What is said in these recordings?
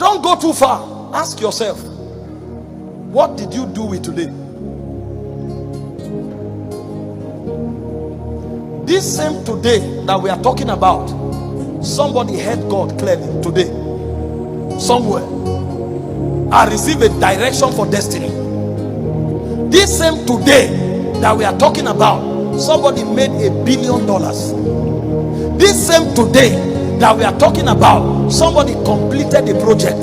Don't go too far. Ask yourself, what did you do with today? This same today that we are talking about, somebody heard God clearly today. Somewhere. I received a direction for destiny. This same today that we are talking about, somebody made $1 billion. This same today that we are talking about, somebody completed a project.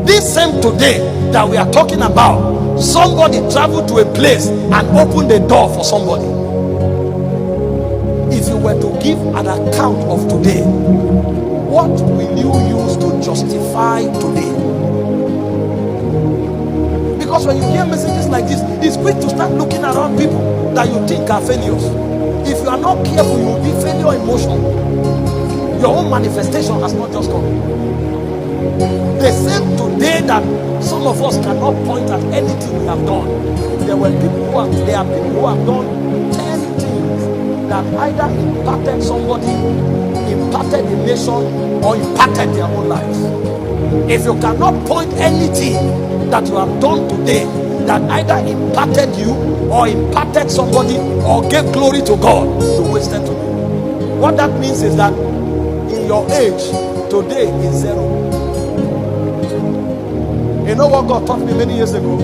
This same today that we are talking about, somebody traveled to a place and opened the door for somebody. If you were to give an account of today, what will you use to justify today? Because when you hear messages like this, it's quick to start looking around people that you think are failures. If you are not careful, you will be failure in motion. Your own manifestation has not just come. The same today that some of us cannot point at anything we have done. There are people who have done 10 things that either impacted somebody, impacted the nation, or impacted their own lives. If you cannot point anything that you have done today that either impacted you or impacted somebody or gave glory to God, you wasted today. What that means is that in your age, today is zero. You know what God taught me many years ago?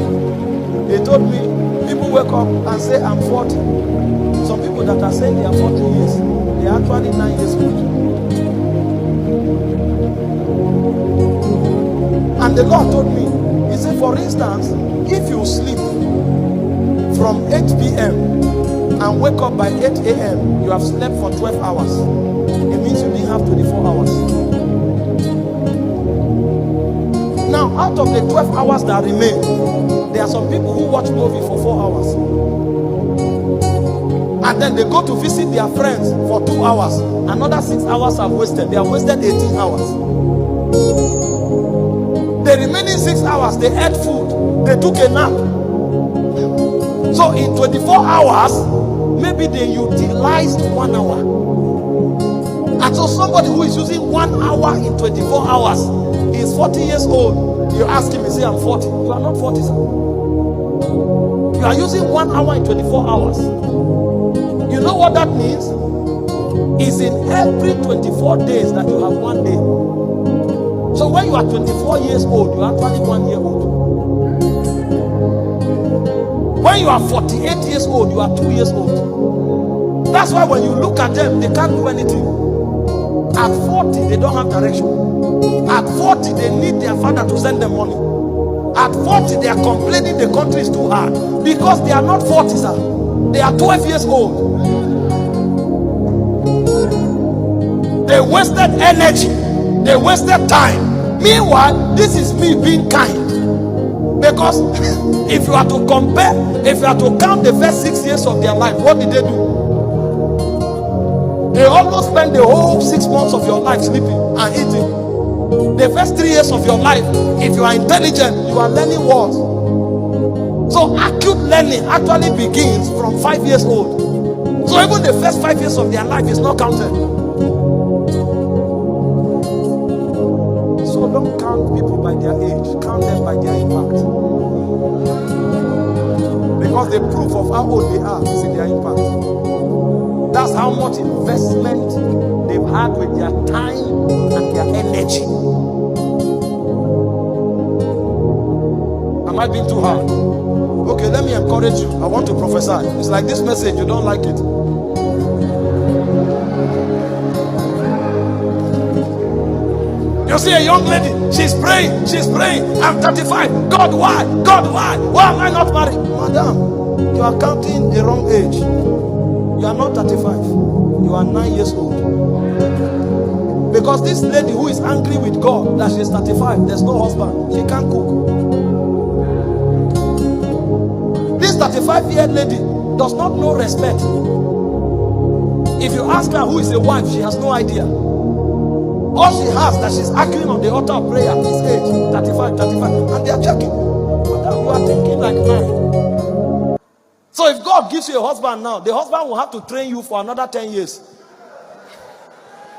He told me, people wake up and say, I'm 40. Some people that are saying they are 40 years, they are actually 9 years old. And the Lord told me, he said, for instance, if you sleep from 8 p.m. and wake up by 8 a.m., you have slept for 12 hours. It means you didn't have 24 hours. Now, out of the 12 hours that remain, there are some people who watch movie for 4 hours. And then they go to visit their friends for 2 hours. Another 6 hours are wasted. They have wasted 18 hours. The remaining 6 hours, they ate food. They took a nap. So in 24 hours, maybe they utilized 1 hour. And so somebody who is using 1 hour in 24 hours is 40 years old. You ask him, he say, I'm 40. You are not 40, sir. You are using 1 hour in 24 hours. You know what that means? It's in every 24 days that you have 1 day. So when you are 24 years old, you are actually 1 year old. When you are 48 years old, you are 2 years old. That's why when you look at them, they can't do anything. At 40, they don't have direction. At 40, they need their father to send them money. At 40, they are complaining the country is too hard. Because they are not 40, sir. They are 12 years old. They wasted energy. They wasted time. Meanwhile, this is me being kind. Because if you are to compare, if you are to count the first 6 years of their life, what did they do? They almost spend the whole 6 months of your life sleeping and eating. The first 3 years of your life, if you are intelligent, you are learning words. So acute learning actually begins from 5 years old. So even the first 5 years of their life is not counted. So don't count people by their age, count them by their impact. Because the proof of how old they are is in their impact. That's how much investment they've had with their time and their energy. Am I being too hard? Okay, let me encourage you. I want to prophesy. It's like this message, you don't like it. You see a young lady, she's praying. I'm 35. God, why? God, why? Why am I not married? Madam, you are counting the wrong age. You are not 35. You are 9 years old. Because this lady who is angry with God that she is 35, there's no husband, she can't cook. This 35-year-old lady does not know respect. If you ask her who is a wife, she has no idea. All she has that she's arguing on the altar of prayer is age, 35, and they are checking. Madam, you are thinking like 9. So if God gives you a husband now, the husband will have to train you for another 10 years.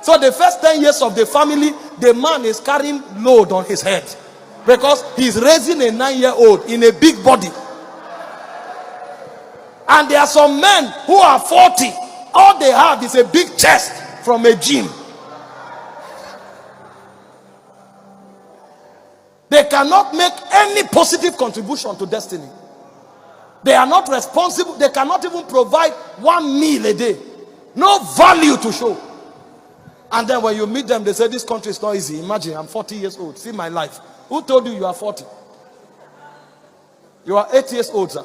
So the first 10 years of the family, the man is carrying load on his head because he's raising a 9-year-old in a big body. And there are some men who are 40. All they have is a big chest from a gym. They cannot make any positive contribution to destiny. They are not responsible. They cannot even provide 1 meal a day. No value to show. And then when you meet them, they say, this country is not easy. Imagine, I'm 40 years old. See my life. Who told you you are 40? You are 8 years old, sir.